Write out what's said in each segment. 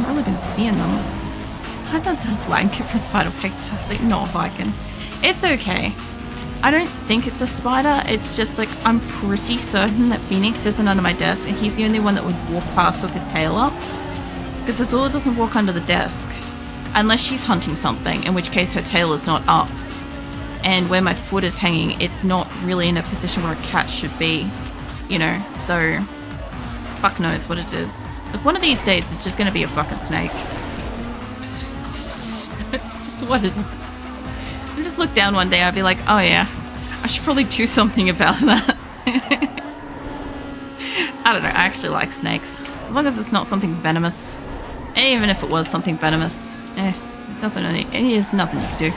I'm really been seeing them. Why is that a blanket for a spider picked up? Like, not Viking. It's okay. I don't think it's a spider. It's just like, I'm pretty certain that Phoenix isn't under my desk and he's the only one that would walk past with his tail up. Because Azula doesn't walk under the desk. Unless she's hunting something, in which case her tail is not up. And where my foot is hanging, it's not really in a position where a cat should be. You know, so fuck knows what it is. Like, one of these days it's just gonna be a fucking snake. It's just what it is. I just look down one day, I'll be like, oh yeah, I should probably do something about that. I don't know, I actually like snakes. As long as it's not something venomous. And even if it was something venomous, there's nothing you can do.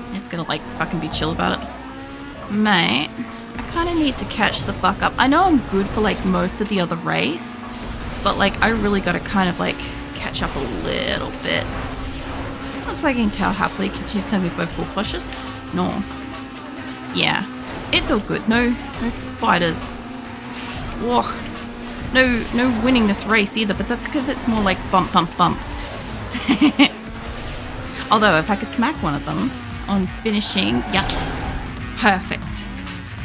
I'm just gonna like fucking be chill about it. Mate, I kinda need to catch the fuck up. I know I'm good for like most of the other race, but like I really gotta kind of like catch up a little bit. That's why I can tell happily continues to with both full plushes. No. Yeah. It's all good. No spiders. Whoa. No winning this race either, but that's because it's more like bump, bump, bump. Although if I could smack one of them on finishing, yes. Perfect.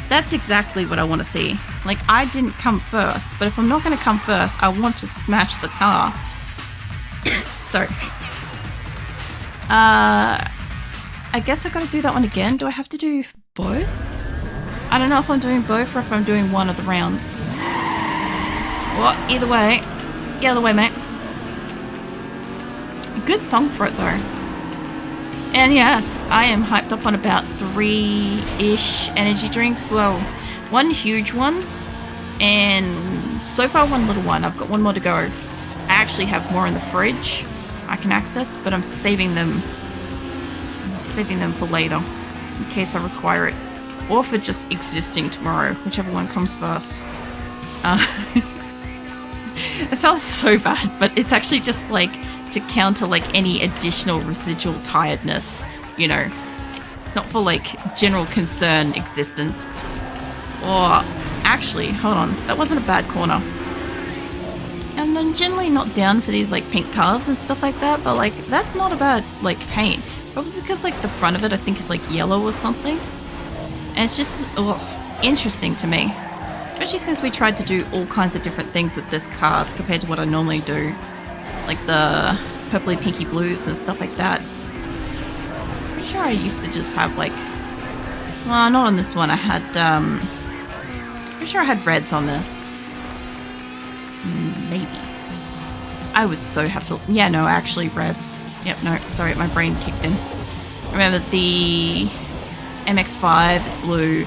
That's exactly what I want to see. Like, I didn't come first, but if I'm not going to come first, I want to smash the car. Sorry. I guess I gotta do that one again. Do I have to do both? I don't know if I'm doing both or if I'm doing one of the rounds. Well, either way. Yeah, either way, mate. Good song for it, though. And yes, I am hyped up on about 3-ish energy drinks. Well, one huge one, and so far one little one. I've got one more to go. I actually have more in the fridge I can access, but I'm saving them for later in case I require it, or for just existing tomorrow, whichever one comes first. It sounds so bad, but it's actually just like to counter like any additional residual tiredness, you know. It's not for like general concern existence. Or actually, hold on, that wasn't a bad corner. And I'm generally not down for these like pink cars and stuff like that, but like that's not a bad like paint. Probably because like the front of it I think is like yellow or something. And it's just interesting to me. Especially since we tried to do all kinds of different things with this card compared to what I normally do. Like the purpley pinky blues and stuff like that. Pretty sure I used to just have like, well, not on this one. I had pretty sure I had reds on this. Maybe. I would so have to, yeah, no, actually reds. Yep, no, sorry, my brain kicked in. Remember the MX-5 is blue,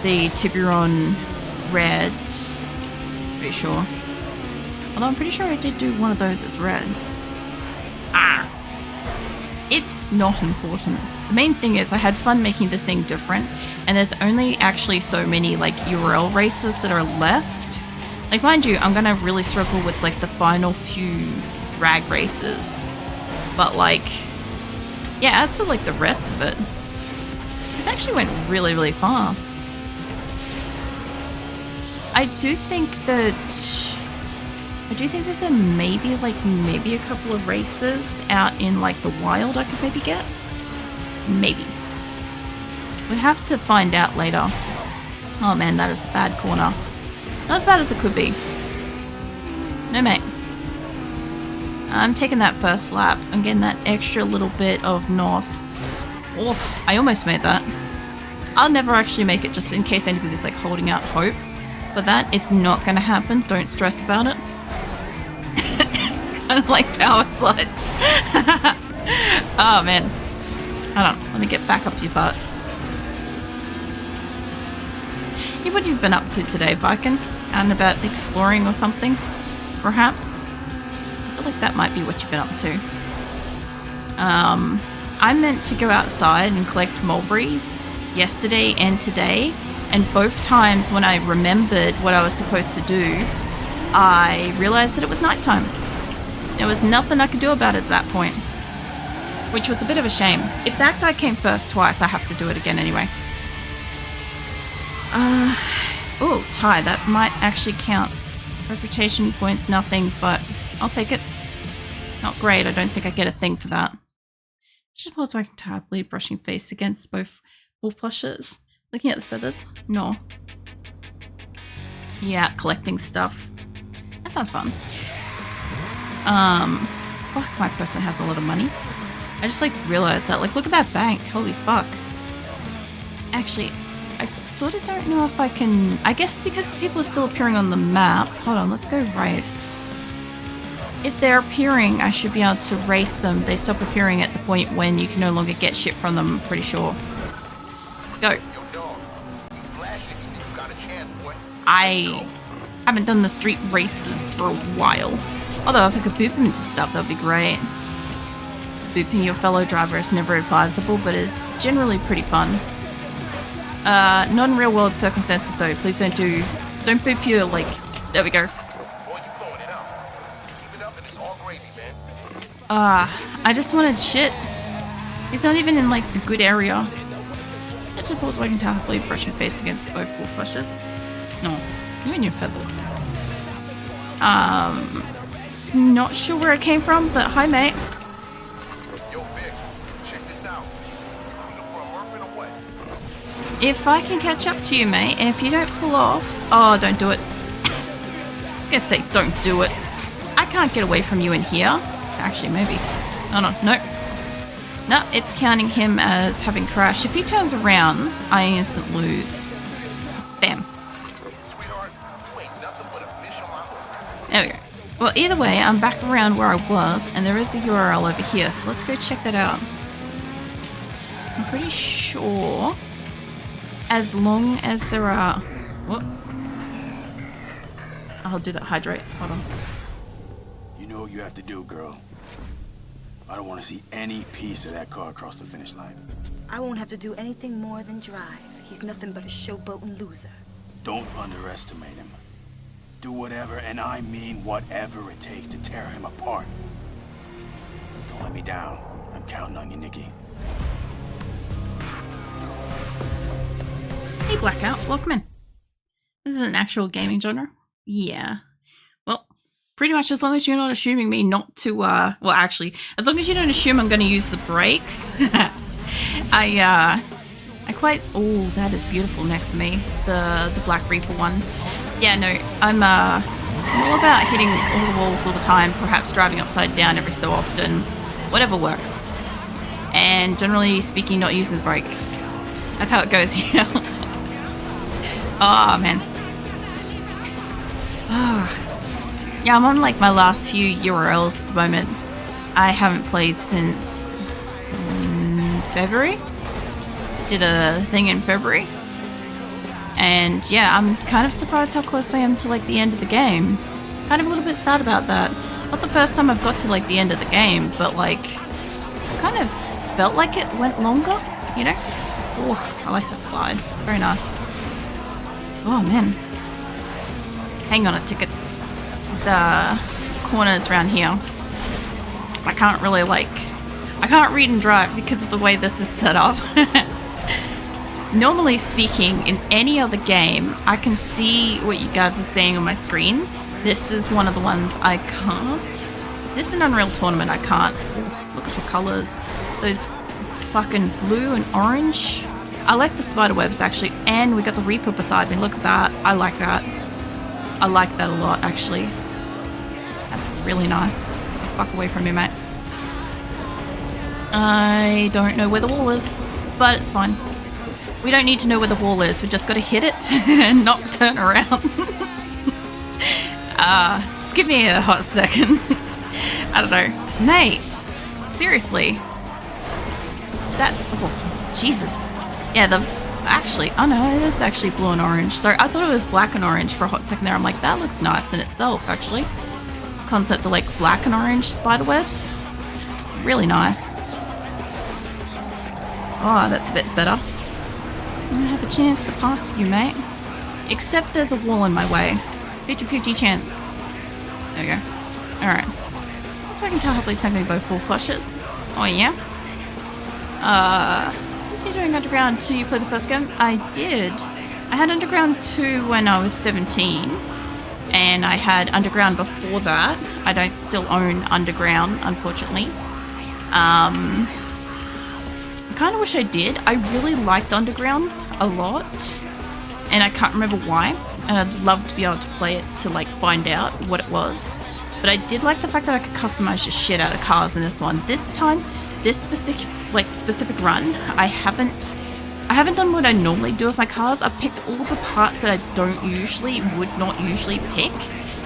the Tiburon red, pretty sure. Although I'm pretty sure I did do one of those as red. It's not important. The main thing is I had fun making this thing different, and there's only actually so many like U.R.L races that are left. Like, mind you, I'm gonna really struggle with like the final few drag races. But like, yeah, as for like the rest of it, this actually went really, really fast. I do think that there may be like maybe a couple of races out in like the wild I could maybe get. Maybe. We'd have to find out later. Oh man, that is a bad corner. Not as bad as it could be. No, mate. I'm taking that first lap. I'm getting that extra little bit of NOS. Oh, I almost made that. I'll never actually make it, just in case anybody's like holding out hope. But that, it's not going to happen. Don't stress about it. Kind of like power slides. Oh, man. Hold on. Let me get back up to your parts. Hey, what have you been up to today, Viking? Out and about exploring or something? Perhaps? I feel like that might be what you've been up to. I meant to go outside and collect mulberries yesterday and today, and both times when I remembered what I was supposed to do, I realized that it was nighttime. There was nothing I could do about it at that point, which was a bit of a shame. If that guy came first twice, I have to do it again anyway. Oh, tie. That might actually count. Reputation points, nothing, but I'll take it. Not great. I don't think I get a thing for that. Just pause so I can happily brushing face against both wool plushes. Looking at the feathers. No. Yeah, collecting stuff. That sounds fun. Fuck, my person has a lot of money. I just like realized that. Like, look at that bank. Holy fuck. Actually, I sort of don't know if I can... I guess because people are still appearing on the map. Hold on, let's go race. If they're appearing, I should be able to race them. They stop appearing at the point when you can no longer get shit from them, I'm pretty sure. Let's go. I haven't done the street races for a while. Although if I could boop them into stuff, that would be great. Booping your fellow driver is never advisable, but is generally pretty fun. Not in real world circumstances though. Please don't boop your, like, there we go. I just wanted shit. He's not even in, like, the good area. I just pause waiting to happily brush your face against both wool brushes. No, you and your feathers. Not sure where it came from, but hi, mate. If I can catch up to you, mate, and if you don't pull off... Oh, don't do it. I guess say don't do it. I can't get away from you in here. Actually, maybe. Oh, no. Nope. No, it's counting him as having crashed. If he turns around, I instantly lose. Bam. There we go. Well, either way, I'm back around where I was, and there is a U.R.L over here, so let's go check that out. I'm pretty sure, as long as there are... Whoop. I'll do that hydrate. Hold on. You know what you have to do, girl. I don't want to see any piece of that car across the finish line. I won't have to do anything more than drive. He's nothing but a showboating loser. Don't underestimate him. Do whatever, and I mean whatever it takes to tear him apart. Don't let me down. I'm counting on you, Nikki. Hey, Blackout. Welcome in. This is an actual gaming genre? Yeah. Well, pretty much as long as you're not assuming me not to, well, actually, as long as you don't assume I'm going to use the brakes. I quite... Oh, that is beautiful next to me. The Black Reaper one. Yeah, no, I'm all about hitting all the walls all the time, perhaps driving upside down every so often, whatever works. And generally speaking, not using the brake. That's how it goes here. Oh, man. Oh. Yeah, I'm on like my last few U.R.Ls at the moment. I haven't played since February. Did a thing in February. And yeah, I'm kind of surprised how close I am to like the end of the game. Kind of a little bit sad about that. Not the first time I've got to like the end of the game, but like kind of felt like it went longer, you know? Oh, I like that slide. Very nice. Oh man. Hang on a ticket. There's corners around here. I can't really like... I can't read and drive because of the way this is set up. Normally speaking, in any other game, I can see what you guys are seeing on my screen. This is one of the ones I can't. This is an Unreal Tournament, I can't. Ooh, look at your colours. Those fucking blue and orange. I like the spider webs actually, and we got the Reaper beside me. Look at that. I like that. I like that a lot actually. That's really nice. Fuck away from me, mate. I don't know where the wall is, but it's fine. We don't need to know where the wall is. We just got to hit it and not turn around. Just give me a hot second. I don't know. Mate, seriously. That, oh, Jesus. Yeah, actually, oh no, it is actually blue and orange. Sorry, I thought it was black and orange for a hot second there. I'm like, that looks nice in itself, actually. Concept of like black and orange spider webs. Really nice. Oh, that's a bit better. I have a chance to pass you, mate. Except there's a wall in my way. 50-50 chance. There we go. Alright. Let's work until hopefully something both full flushes. Oh yeah? So you're doing Underground 2, you played the first game? I did. I had Underground 2 when I was 17. and I had Underground before that. I don't still own Underground, unfortunately. I kind of wish I did. I really liked Underground a lot, and I can't remember why. And I'd love to be able to play it to like find out what it was. But I did like the fact that I could customize the shit out of cars in this one. This time, this specific run, I haven't done what I normally do with my cars. I've picked all the parts that I would not usually pick,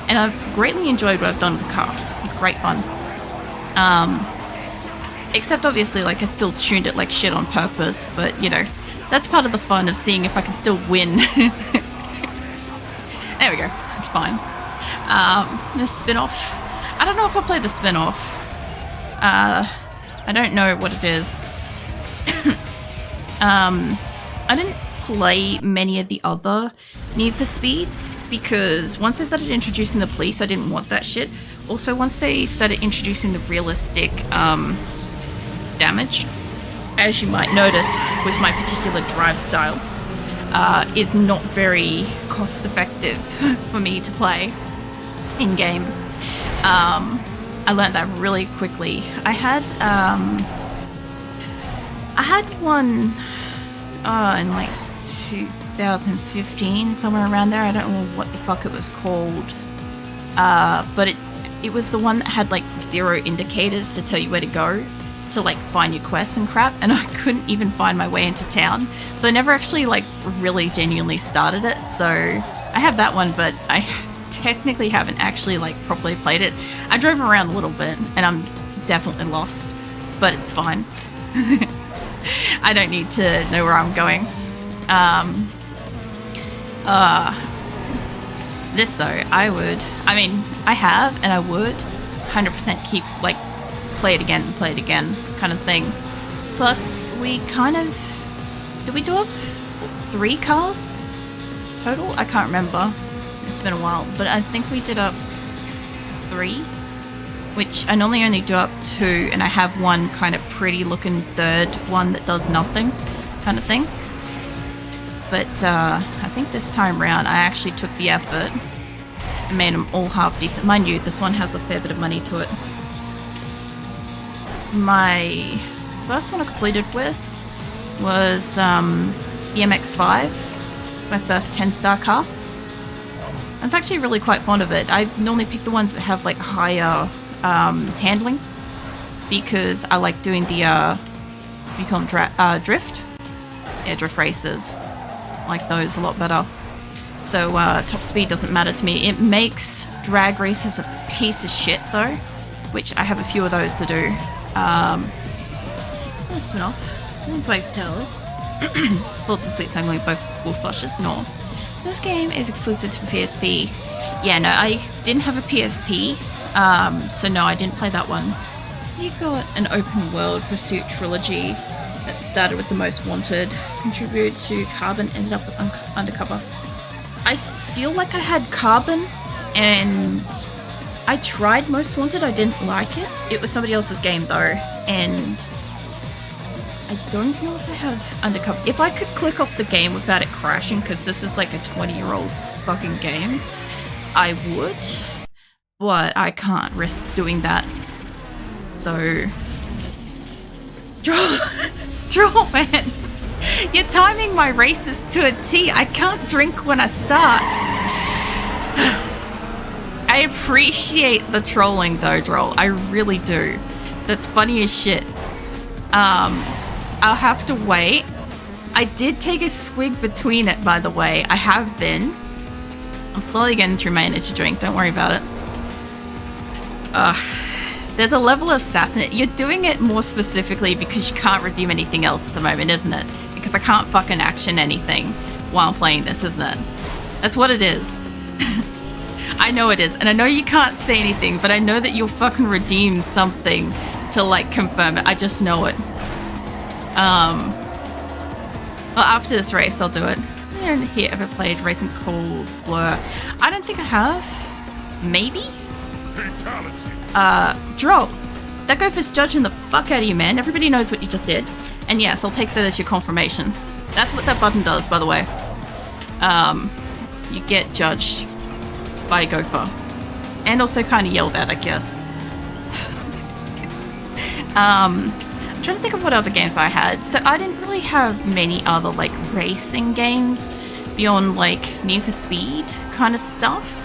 and I've greatly enjoyed what I've done with the car. It's great fun. Except obviously, like, I still tuned it like shit on purpose, but you know, that's part of the fun of seeing if I can still win. There we go. It's fine. The spin-off. I don't know if I'll play the spin-off. I don't know what it is. I didn't play many of the other Need for Speeds because once they started introducing the police, I didn't want that shit. Also, once they started introducing the realistic damage, as you might notice with my particular drive style, is not very cost effective for me to play in game. I learned that really quickly. I had one in like 2015, somewhere around there. I don't know what the fuck it was called, but it was the one that had like 0 indicators to tell you where to go to like find your quests and crap, and I couldn't even find my way into town, so I never actually like really genuinely started it. So I have that one, but I technically haven't actually like properly played it. I drove around a little bit and I'm definitely lost, but it's fine. I don't need to know where I'm going. This though, I have and I would 100% keep like play it again kind of thing. Plus we did we do up 3 cars total? I can't remember. It's been a while, but I think we did up 3, which I normally only do up 2, and I have one kind of pretty looking third one that does nothing kind of thing. But I think this time around I actually took the effort and made them all half decent. Mind you, this one has a fair bit of money to it. My first one I completed with was the MX-5, my first 10-star car. I was actually really quite fond of it. I normally pick the ones that have like higher handling because I like doing the what do you call them, drift? Yeah, drift races. I like those a lot better. So top speed doesn't matter to me. It makes drag races a piece of shit though, which I have a few of those to do. Let's spin off. That's my tail. Falls asleep suddenly both wolf blushes. No. This game is exclusive to PSP. Yeah, no, I didn't have a PSP, so no, I didn't play that one. You got an open world pursuit trilogy that started with The Most Wanted, contributed to Carbon, ended up with Undercover. I feel like I had Carbon, and I tried Most Wanted, I didn't like it. It was somebody else's game though, and I don't know if I have Undercover. If I could click off the game without it crashing, because this is like a 20-year-old fucking game, I would, but I can't risk doing that. So, Draw, man. You're timing my races to a T. I can't drink when I start. I appreciate the trolling though, Droll. I really do. That's funny as shit. I'll have to wait. I did take a swig between it, by the way. I have been. I'm slowly getting through my energy drink. Don't worry about it. There's a level of sass in it. You're doing it more specifically because you can't redeem anything else at the moment, isn't it? Because I can't fucking action anything while playing this, isn't it? That's what it is. I know it is. And I know you can't say anything, but I know that you'll fucking redeem something to, like, confirm it. I just know it. Well, after this race, I'll do it. I don't here ever played Racing Cold Blur. I don't think I have. Maybe? Fatality. Droll. That gopher's judging the fuck out of you, man. Everybody knows what you just did. And yes, I'll take that as your confirmation. That's what that button does, by the way. You get judged. by a gopher. And also kind of yelled at, I guess. I'm trying to think of what other games I had. So I didn't really have many other like racing games beyond like Need for Speed kind of stuff.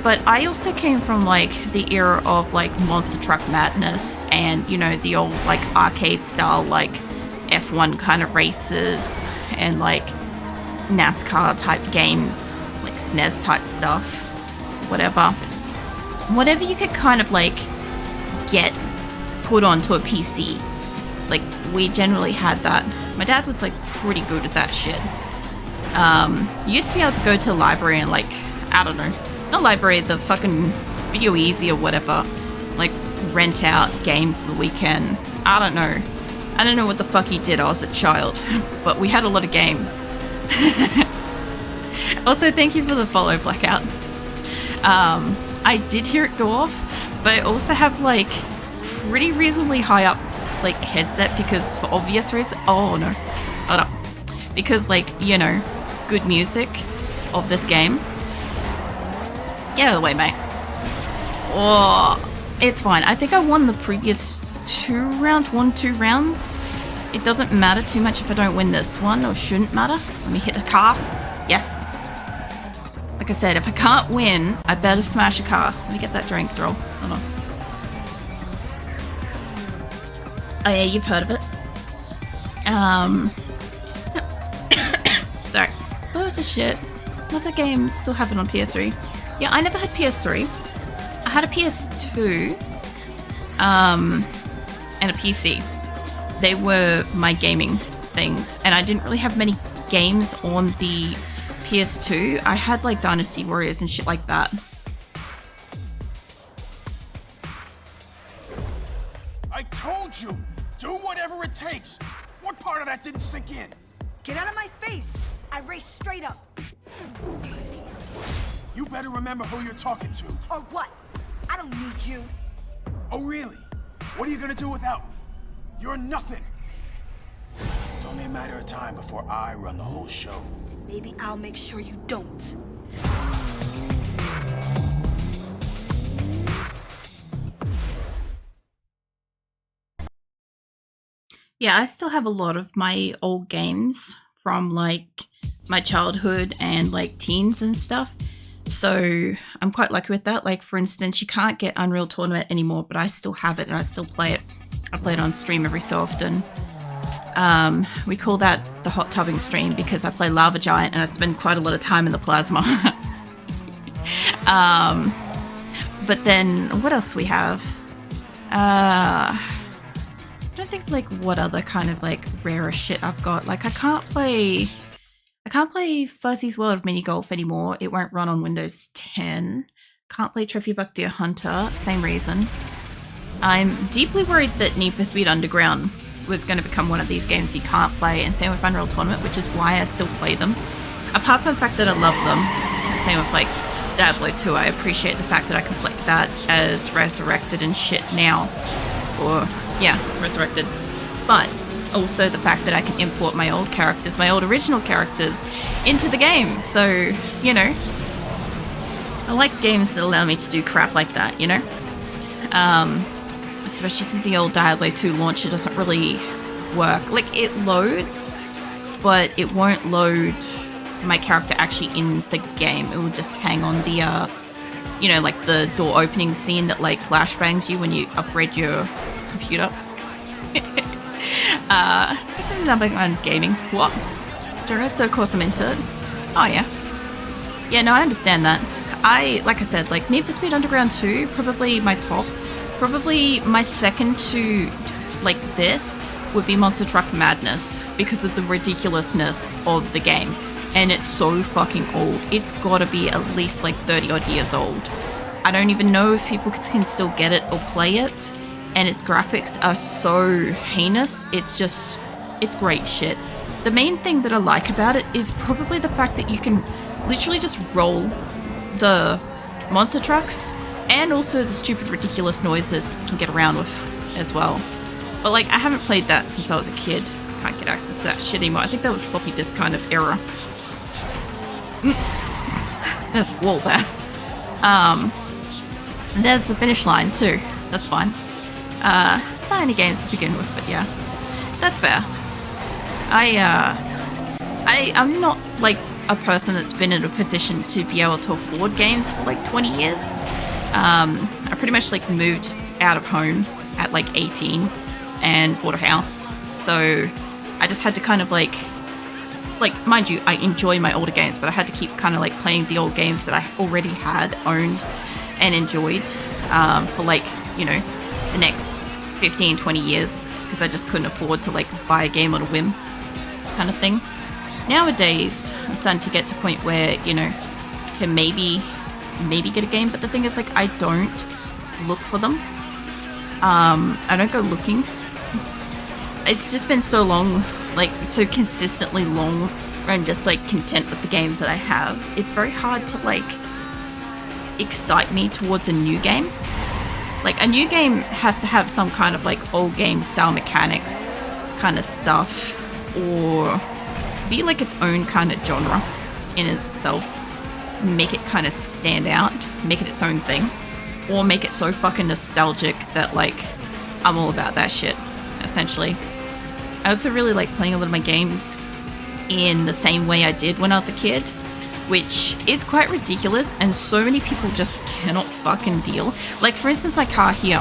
But I also came from like the era of like Monster Truck Madness and, you know, the old like arcade style like F1 kind of races and like NASCAR type games, like SNES type stuff, whatever you could kind of like get put onto a PC. Like we generally had that. My dad was like pretty good at that shit. You used to be able to go to a library and like, I don't know, not library, the fucking Video Easy or whatever, like rent out games for the weekend. I don't know what the fuck he did. I was a child, but we had a lot of games. Also, thank you for the follow, Blackout. I did hear it go off, but I also have like pretty reasonably high up like headset because for obvious reasons. Oh no, hold up. Because like, you know, good music of this game. Get out of the way, mate. Oh, it's fine. I think I won the previous 2 rounds. It doesn't matter too much if I don't win this one, or shouldn't matter. Let me hit a car. Yes. Like I said, if I can't win, I better smash a car. Let me get that drink throw. Hold on. Oh yeah, you've heard of it. Sorry. Loads of shit. Another game still happened on PS3. Yeah, I never had PS3. I had a PS2, and a PC. They were my gaming things, and I didn't really have many games on the PS2. I had like Dynasty Warriors and shit like that. I told you! Do whatever it takes! What part of that didn't sink in? Get out of my face! I raced straight up. You better remember who you're talking to. Or what? I don't need you. Oh, really? What are you gonna do without me? You're nothing. It's only a matter of time before I run the whole show. And maybe I'll make sure you don't. Yeah, I still have a lot of my old games from like my childhood and like teens and stuff. So I'm quite lucky with that. Like for instance, you can't get Unreal Tournament anymore, but I still have it and I still play it. I play it on stream every so often. We call that the hot tubbing stream because I play Lava Giant and I spend quite a lot of time in the plasma. But then what else we have? I don't think like what other kind of like rarer shit I've got. Like I can't play Fuzzy's World of Mini Golf anymore. It won't run on Windows 10. Can't play Trophy Buck Deer Hunter. Same reason. I'm deeply worried that Need for Speed Underground was going to become one of these games you can't play, and same with Unreal Tournament, which is why I still play them. Apart from the fact that I love them, same with like Diablo 2, I appreciate the fact that I can play that as Resurrected and shit now. Or, yeah, Resurrected. But also the fact that I can import my old characters, my old original characters, into the game. So, you know, I like games that allow me to do crap like that, you know? Especially since the old Diablo 2 launcher doesn't really work. Like, it loads, but it won't load my character actually in the game. It will just hang on the, you know, like the door opening scene that like flashbangs you when you upgrade your computer. What's another kind of gaming? What? Genre, so of course I'm into it. Oh yeah. Yeah, no, I understand that. Like I said, like Need for Speed Underground 2, probably my top. Probably my second to like this would be Monster Truck Madness because of the ridiculousness of the game. And it's so fucking old. It's gotta be at least like 30 odd years old. I don't even know if people can still get it or play it. And its graphics are so heinous. It's great shit. The main thing that I like about it is probably the fact that you can literally just roll the monster trucks and also the stupid ridiculous noises you can get around with as well. But like, I haven't played that since I was a kid. Can't get access to that shit anymore. I think that was floppy disk kind of era. There's a wall there. There's the finish line too. That's fine. Not any games to begin with, but yeah, that's fair. I'm not like a person that's been in a position to be able to afford games for like 20 years. I pretty much like moved out of home at like 18 and bought a house. So I just had to kind of like mind you, I enjoy my older games, but I had to keep kind of like playing the old games that I already had owned and enjoyed for like, you know, the next 15, 20 years, because I just couldn't afford to like buy a game on a whim kind of thing. Nowadays, I'm starting to get to a point where, you know, I can maybe get a game, but the thing is, like, I don't look for them. I don't go looking. It's just been so long, like, so consistently long, where I'm just, like, content with the games that I have. It's very hard to, like, excite me towards a new game. Like, a new game has to have some kind of, like, old game style mechanics kind of stuff, or be like its own kind of genre in itself, make it kind of stand out, make it its own thing, or make it so fucking nostalgic that like I'm all about that shit, essentially. I also really like playing a lot of my games in the same way I did when I was a kid, which is quite ridiculous, and so many people just cannot fucking deal. Like, for instance, my car here,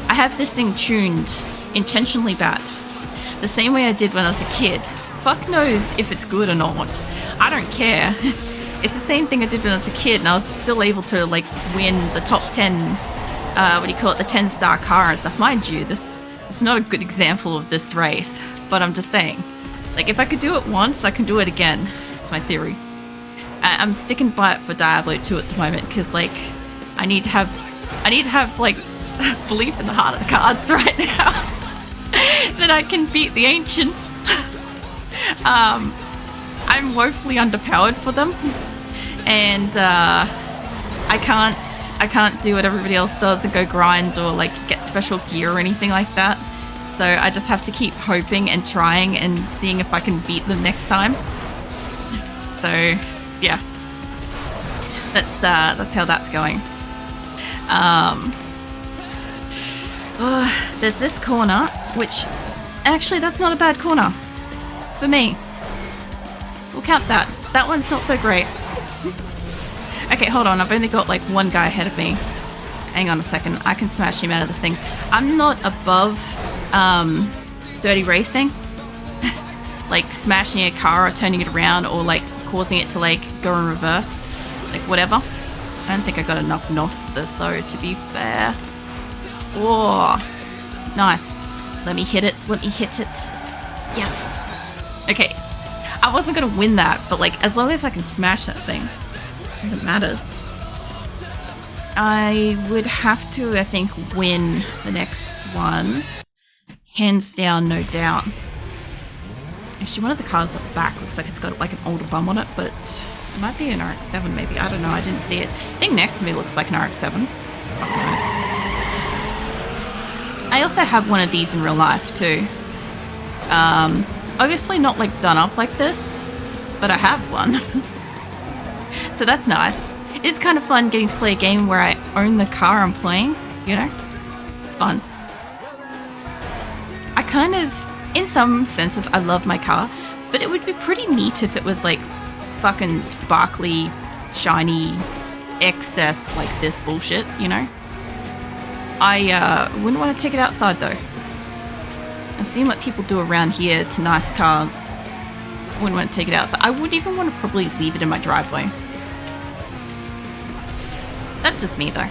I have this thing tuned intentionally bad, the same way I did when I was a kid. Fuck knows if it's good or not. I don't care. It's the same thing I did when I was a kid, and I was still able to like win the top 10, the 10-star car and stuff. Mind you, this is not a good example of this race, but I'm just saying, like, if I could do it once, I can do it again. It's my theory. I'm sticking by it for Diablo 2 at the moment, because like I need to have like belief in the heart of the cards right now that I can beat the ancients. I'm woefully underpowered for them, and I can't do what everybody else does and go grind or like get special gear or anything like that. So I just have to keep hoping and trying and seeing if I can beat them next time. So yeah, that's how that's going. There's this corner, which actually that's not a bad corner for me. We'll count that. That one's not so great. Okay, hold on. I've only got like one guy ahead of me. Hang on a second. I can smash him out of this thing. I'm not above dirty racing. Like smashing a car or turning it around or like causing it to like go in reverse. Like whatever. I don't think I got enough NOS for this though, to be fair. Oh, nice. Let me hit it. Let me hit it. Yes. Okay. I wasn't gonna win that, but like as long as I can smash that thing, it matters. I would have to, I think, win the next one. Hands down, no doubt. Actually, one of the cars at the back looks like it's got like an older bum on it, but it might be an RX-7 maybe. I don't know. I didn't see it. The thing next to me looks like an RX-7. Fuck knows. I also have one of these in real life too. Obviously not like done up like this, but I have one. So that's nice. It's kind of fun getting to play a game where I own the car I'm playing, you know? It's fun. I kind of, in some senses, I love my car, but it would be pretty neat if it was like fucking sparkly, shiny, excess like this bullshit, you know? I wouldn't want to take it outside though. I've seen what people do around here to nice cars. Wouldn't want to take it outside. I wouldn't even want to probably leave it in my driveway. That's just me though.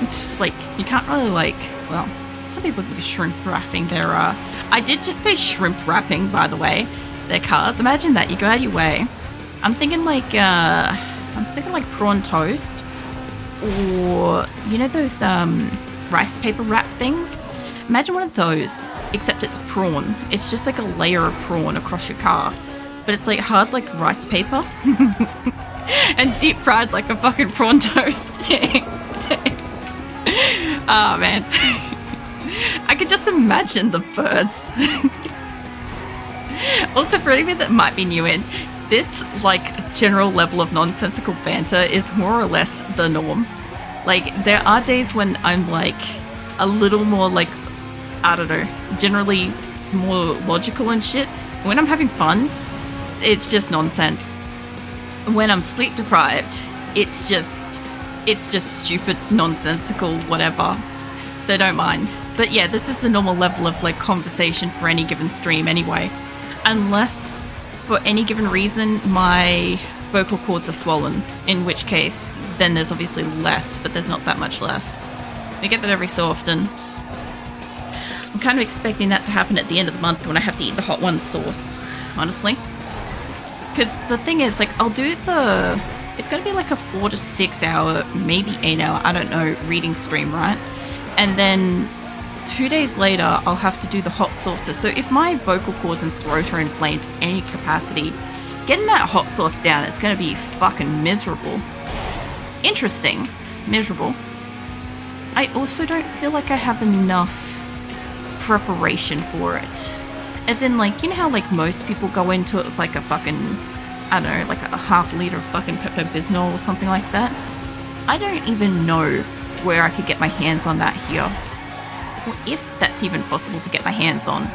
It's just like, you can't really like, well, some people could be shrimp wrapping their, I did just say shrimp wrapping, by the way, their cars. Imagine that, you go out of your way. I'm thinking like prawn toast, or, you know those, rice paper wrap things? Imagine one of those, except it's prawn. It's just like a layer of prawn across your car. But it's like hard like rice paper. And deep fried like a fucking prawn toast. Oh man. I could just imagine the birds. Also, for anyone that might be new in, this, like, general level of nonsensical banter is more or less the norm. Like, there are days when I'm, like, a little more, like, I don't know, generally more logical and shit. When I'm having fun, it's just nonsense. When I'm sleep deprived, it's just stupid, nonsensical, whatever. So don't mind. But yeah, this is the normal level of, like, conversation for any given stream anyway. Unless, for any given reason, my vocal cords are swollen. In which case, then there's obviously less, but there's not that much less. We get that every so often. I'm kind of expecting that to happen at the end of the month when I have to eat the Hot Ones sauce, honestly. Because the thing is, like, I'll do the... It's going to be like a 4 to 6 hour, maybe 8 hour, I don't know, reading stream, right? And then 2 days later, I'll have to do the hot sauces. So if my vocal cords and throat are inflamed to any capacity, getting that hot sauce down, it's going to be fucking miserable. Interesting. Miserable. I also don't feel like I have enough preparation for it. As in, like, you know how, like, most people go into it with, like, a fucking, I don't know, like a half liter of fucking Pepto-Bismol or something like that? I don't even know where I could get my hands on that here. Or if that's even possible to get my hands on.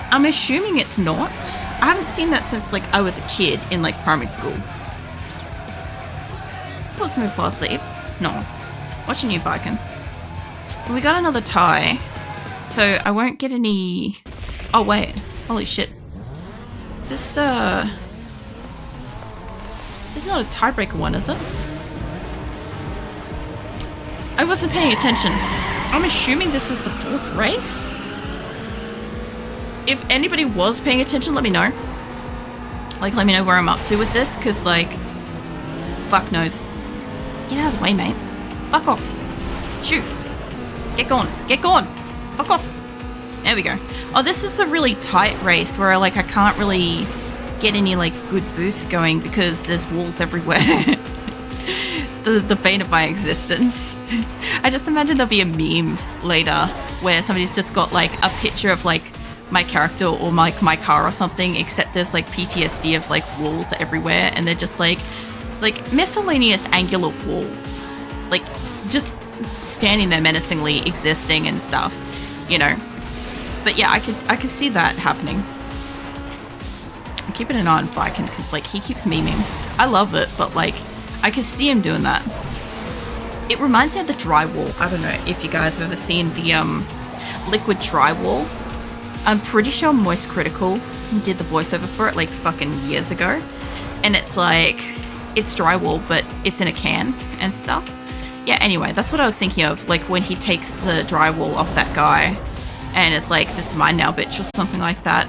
I'm assuming it's not. I haven't seen that since, like, I was a kid in, like, primary school. Let's move fall asleep. No. Watching you biking. Well, we got another tie. So I won't get any... Oh, wait. Holy shit. Is this, It's not a tiebreaker one, is it? I wasn't paying attention. I'm assuming this is the 4th race? If anybody was paying attention, let me know. Like, let me know where I'm up to with this, because, like... Fuck knows. Get out of the way, mate. Fuck off. Shoot. Get going. Get going. Fuck off. There we go. Oh, this is a really tight race where, like, I can't really get any, like, good boosts going because there's walls everywhere. the bane of my existence. I just imagine there'll be a meme later where somebody's just got, like, a picture of, like, my character or, like, my car or something, except there's, like, PTSD of, like, walls everywhere, and they're just, like miscellaneous angular walls. Like, just standing there menacingly existing and stuff, you know. But yeah, I could see that happening. I'm keeping an eye on Viking because, like, he keeps memeing. I love it, but, like, I could see him doing that. It reminds me of the drywall. I don't know if you guys have ever seen the liquid drywall. I'm pretty sure Moist Critical did the voiceover for it, like, fucking years ago. And it's like, it's drywall, but it's in a can and stuff. Yeah, anyway, that's what I was thinking of, like, when he takes the drywall off that guy and it's like, this is mine now, bitch, or something like that.